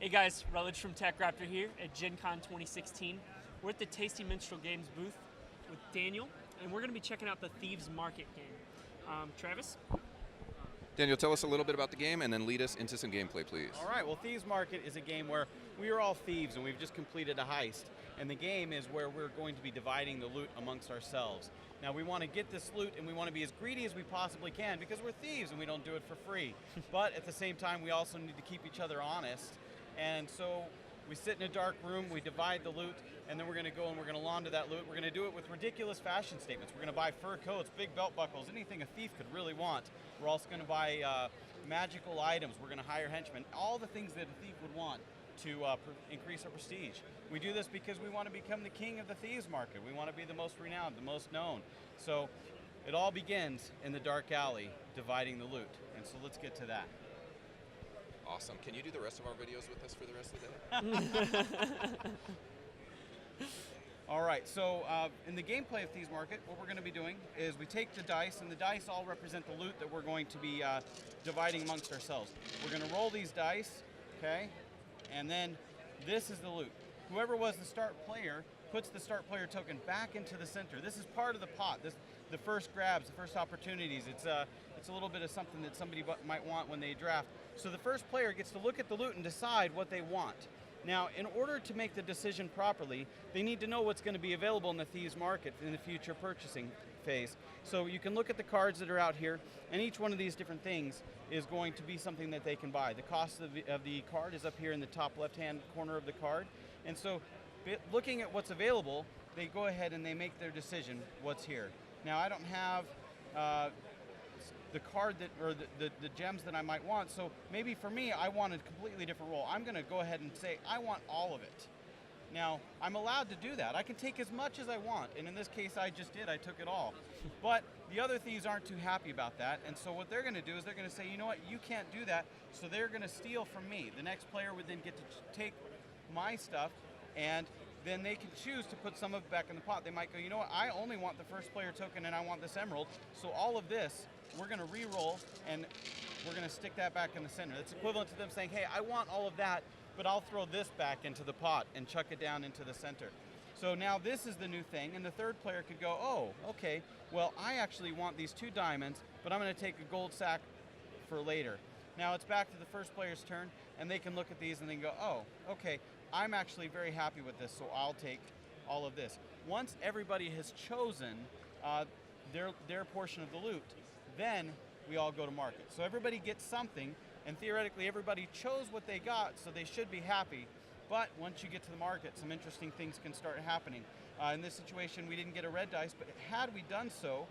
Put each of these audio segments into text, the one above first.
Hey guys, Rutledge from TechRaptor here at Gencon 2016. We're at the Tasty Minstrel Games booth with Daniel, and we're going to be checking out the Thieves Market game. Travis? Daniel, tell us a little bit about the game and then lead us into some gameplay, please. All right, well, Thieves Market is a game where we are all thieves and we've just completed a heist. And the game is where we're going to be dividing the loot amongst ourselves. Now, we want to get this loot and we want to be as greedy as we possibly can because we're thieves and we don't do it for free. But at the same time, we also need to keep each other honest. And so we sit in a dark room, we divide the loot, and then we're going to go and we're going to launder that loot. We're going to do it with ridiculous fashion statements. We're going to buy fur coats, big belt buckles, anything a thief could really want. We're also going to buy magical items. We're going to hire henchmen, all the things that a thief would want to increase our prestige. We do this because we want to become the king of the thieves market. We want to be the most renowned, the most known. So it all begins in the dark alley, dividing the loot. And so let's get to that. Awesome. Can you do the rest of our videos with us for the rest of the day? All right, so in the gameplay of Thieves Market, what we're going to be doing is we take the dice, and the dice all represent the loot that we're going to be dividing amongst ourselves. We're going to roll these dice, okay, and then this is the loot. Whoever was the start player puts the start player token back into the center. This is part of the pot. The first grabs, the first opportunities. It's a little bit of something that somebody might want when they draft. So the first player gets to look at the loot and decide what they want. Now, in order to make the decision properly, they need to know what's going to be available in the Thieves Market in the future purchasing phase. So you can look at the cards that are out here, and each one of these different things is going to be something that they can buy. The cost of the card is up here in the top left-hand corner of the card. And so looking at what's available, they go ahead and they make their decision what's here. Now, I don't have the card that, or the gems that I might want, so maybe for me, I want a completely different role. I'm going to go ahead and say, I want all of it. Now, I'm allowed to do that. I can take as much as I want, and in this case, I just did. I took it all. But the other thieves aren't too happy about that, and so what they're going to do is they're going to say, you know what, you can't do that, so they're going to steal from me. The next player would then get to take my stuff, and then they can choose to put some of it back in the pot. They might go, you know what, I only want the first player token and I want this emerald, so all of this, we're going to re-roll and we're going to stick that back in the center. That's equivalent to them saying, hey, I want all of that, but I'll throw this back into the pot and chuck it down into the center. So now this is the new thing, and the third player could go, oh, okay, well, I actually want these 2 diamonds, but I'm going to take a gold sack for later. Now it's back to the first player's turn, and they can look at these and then go, oh, okay, I'm actually very happy with this, so I'll take all of this. Once everybody has chosen their portion of the loot, then we all go to market. So everybody gets something, and theoretically everybody chose what they got, so they should be happy. But once you get to the market, some interesting things can start happening. In this situation, we didn't get a red dice, but had we done so,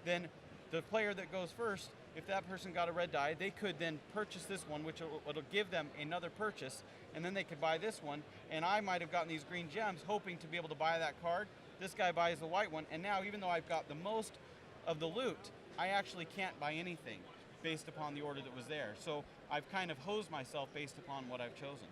then the player that goes first, if that person got a red die, they could then purchase this one, which will give them another purchase, and then they could buy this one, and I might have gotten these green gems hoping to be able to buy that card. This guy buys the white one, and now even though I've got the most of the loot, I actually can't buy anything based upon the order that was there. So I've kind of hosed myself based upon what I've chosen.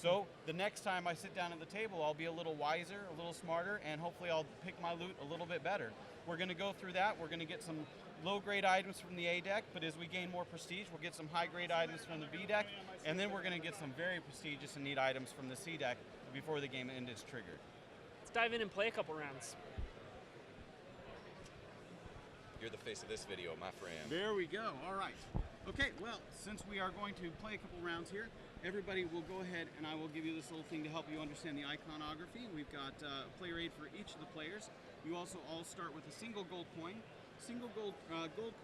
So the next time I sit down at the table, I'll be a little wiser, a little smarter, and hopefully I'll pick my loot a little bit better. We're going to go through that. We're going to get some low-grade items from the A deck, but as we gain more prestige, we'll get some high-grade items from the B deck, and then we're going to get some very prestigious and neat items from the C deck before the game end is triggered. Let's dive in and play a couple rounds. You're the face of this video, my friend. There we go. All right. Okay, well, since we are going to play a couple rounds here, everybody will go ahead and I will give you this little thing to help you understand the iconography. We've got player aid for each of the players. You also all start with a single gold coin. Single gold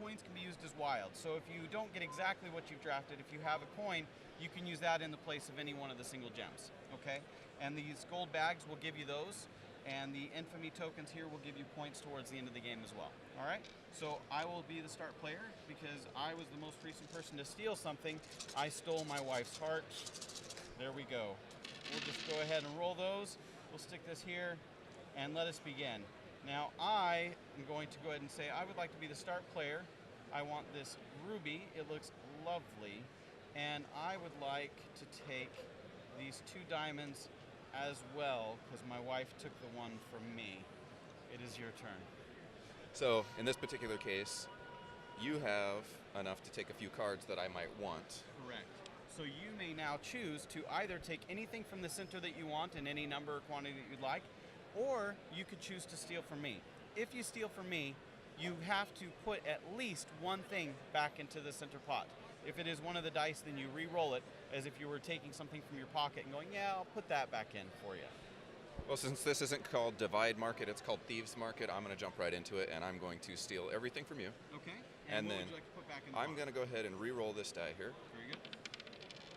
coins can be used as wild. So if you don't get exactly what you've drafted, if you have a coin, you can use that in the place of any one of the single gems, okay? And these gold bags will give you those, and the infamy tokens here will give you points towards the end of the game as well, all right? So I will be the start player because I was the most recent person to steal something. I stole my wife's heart. There we go. We'll just go ahead and roll those. We'll stick this here, and let us begin. Now I am going to go ahead and say I would like to be the start player. I want this ruby, it looks lovely, and I would like to take these 2 diamonds as well because my wife took the one from me. It is your turn. So in this particular case, you have enough to take a few cards that I might want. Correct. So you may now choose to either take anything from the center that you want in any number or quantity that you'd like, or you could choose to steal from me. If you steal from me, you have to put at least one thing back into the center pot. If it is one of the dice, then you re-roll it as if you were taking something from your pocket and going, yeah, I'll put that back in for you. Well, since this isn't called Divide Market, it's called Thieves Market, I'm going to jump right into it, and I'm going to steal everything from you. Okay. And what then would you like to put back in the I'm pot? going to go ahead and re-roll this die here Very good.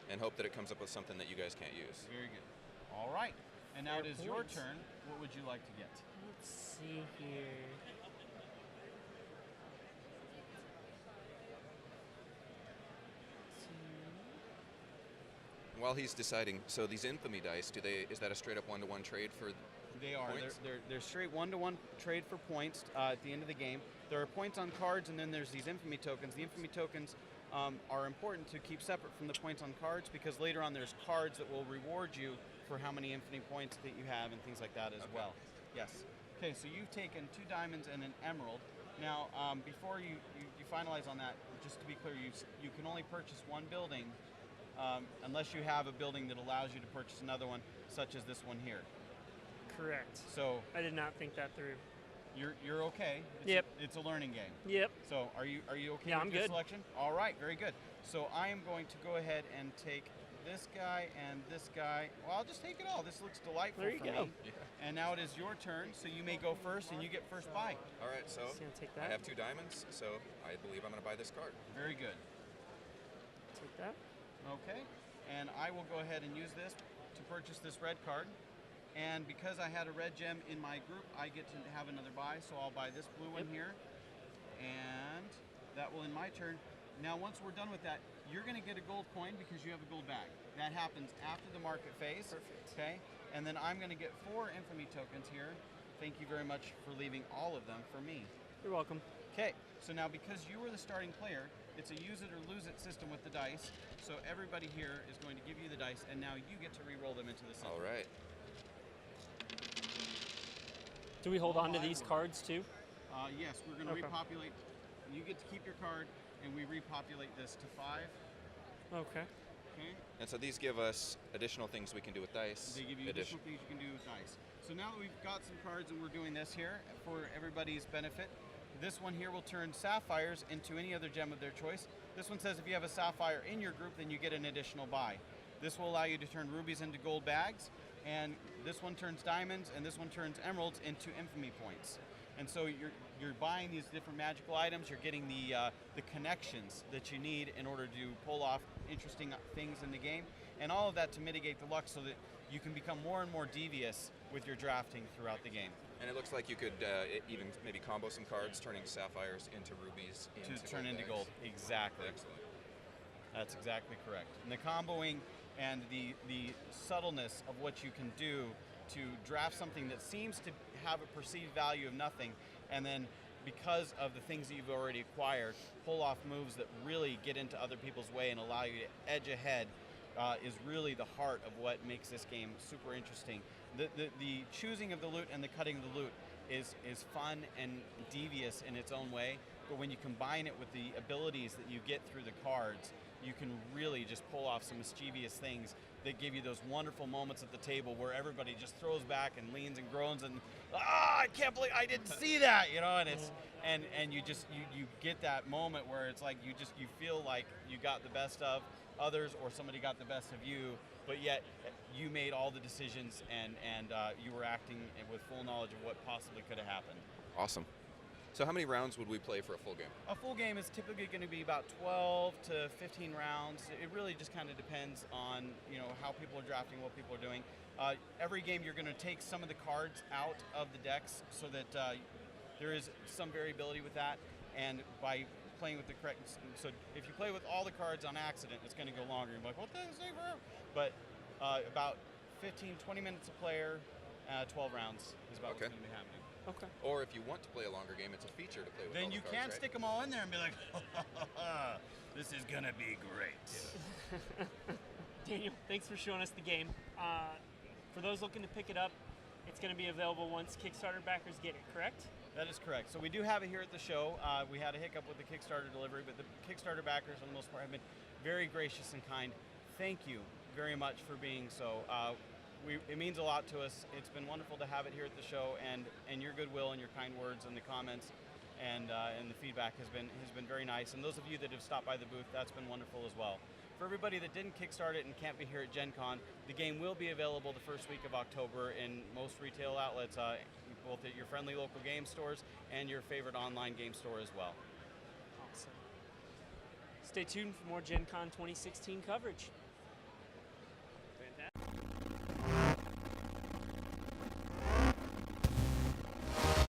and hope that it comes up with something that you guys can't use. Very good. All right. And now Fair it is your points. turn. What would you like to get? Let's see here. While he's deciding, so these infamy dice, is that a straight up one-to-one trade for They are. points? They're straight one-to-one trade for points at the end of the game. There are points on cards, and then there's these infamy tokens. The infamy tokens are important to keep separate from the points on cards because later on there's cards that will reward you for how many infamy points that you have and things like that as well. Yes. Okay, so you've taken 2 diamonds and an emerald. Now, before you finalize on that, just to be clear, you can only purchase one building unless you have a building that allows you to purchase another one, such as this one here. Correct. So I did not think that through. you're okay. Yep. It's a learning game. Yep. So are you okay Yeah, with I'm your good. selection? All right, very good. So I am going to go ahead and take this guy and this guy. Well, I'll just take it all. This looks delightful There you for go. me. And now it is your turn, so you may go first and you get first buy. All right, so Just gonna take I that. have 2 diamonds, so I believe I'm going to buy this card. Very good. Take that. Okay. And I will go ahead and use this to purchase this red card. And because I had a red gem in my group, I get to have another buy, so I'll buy this blue one here. And that will end my turn. Now, once we're done with that, you're going to get a gold coin because you have a gold bag. That happens after the market phase. Perfect. Okay? And then I'm going to get 4 infamy tokens here. Thank you very much for leaving all of them for me. You're welcome. Okay, so now because you were the starting player, it's a use it or lose it system with the dice. So everybody here is going to give you the dice, and now you get to re-roll them into the center. All right. Do we hold on to I these would. cards too? Yes, we're going to Okay. repopulate. You get to keep your card, and we repopulate this to 5. Okay. Okay. And so these give us additional things we can do with dice. They give you additional things you can do with dice. So now that we've got some cards and we're doing this here for everybody's benefit, this one here will turn sapphires into any other gem of their choice. This one says if you have a sapphire in your group, then you get an additional buy. This will allow you to turn rubies into gold bags, and this one turns diamonds, and this one turns emeralds into infamy points. And so you're buying these different magical items. You're getting the connections that you need in order to pull off interesting things in the game, and all of that to mitigate the luck so that you can become more and more devious with your drafting throughout the game. And it looks like you could even maybe combo some cards, turning sapphires into rubies To turn into bags. gold. Exactly. Excellent. That's exactly correct. And the comboing and the subtleness of what you can do to draft something that seems to have a perceived value of nothing, and then because of the things that you've already acquired, pull off moves that really get into other people's way and allow you to edge ahead is really the heart of what makes this game super interesting. The choosing of the loot and the cutting of the loot is fun and devious in its own way, but when you combine it with the abilities that you get through the cards, you can really just pull off some mischievous things that give you those wonderful moments at the table where everybody just throws back and leans and groans and I can't believe I didn't see that, and it's and you just you get that moment where it's like you feel like you got the best of others or somebody got the best of you, but yet you made all the decisions and you were acting with full knowledge of what possibly could have happened. Awesome. So how many rounds would we play for a full game? A full game is typically going to be about 12 to 15 rounds. It really just kind of depends on how people are drafting, what people are doing. Every game you're going to take some of the cards out of the decks so that there is some variability with that, and by playing with the correct, so if you play with all the cards on accident, it's going to go longer. You're like, what the heck is that for? But about 15, 20 minutes a player, 12 rounds is about Okay. what's going to be happening. Okay. Or if you want to play a longer game, it's a feature to play with Then all you the can cards, right? stick them all in there and be like, this is going to be great. Daniel, thanks for showing us the game. For those looking to pick it up, it's going to be available once Kickstarter backers get it, correct? That is correct. So we do have it here at the show. We had a hiccup with the Kickstarter delivery, but the Kickstarter backers, for the most part, have been very gracious and kind. thank you very much for being so. It means a lot to us. It's been wonderful to have it here at the show, and your goodwill and your kind words and the comments and the feedback has been very nice. And those of you that have stopped by the booth, that's been wonderful as well. For everybody that didn't kickstart it and can't be here at Gen Con, the game will be available the first week of October in most retail outlets, both at your friendly local game stores and your favorite online game store as well. Awesome. Stay tuned for more Gen Con 2016 coverage.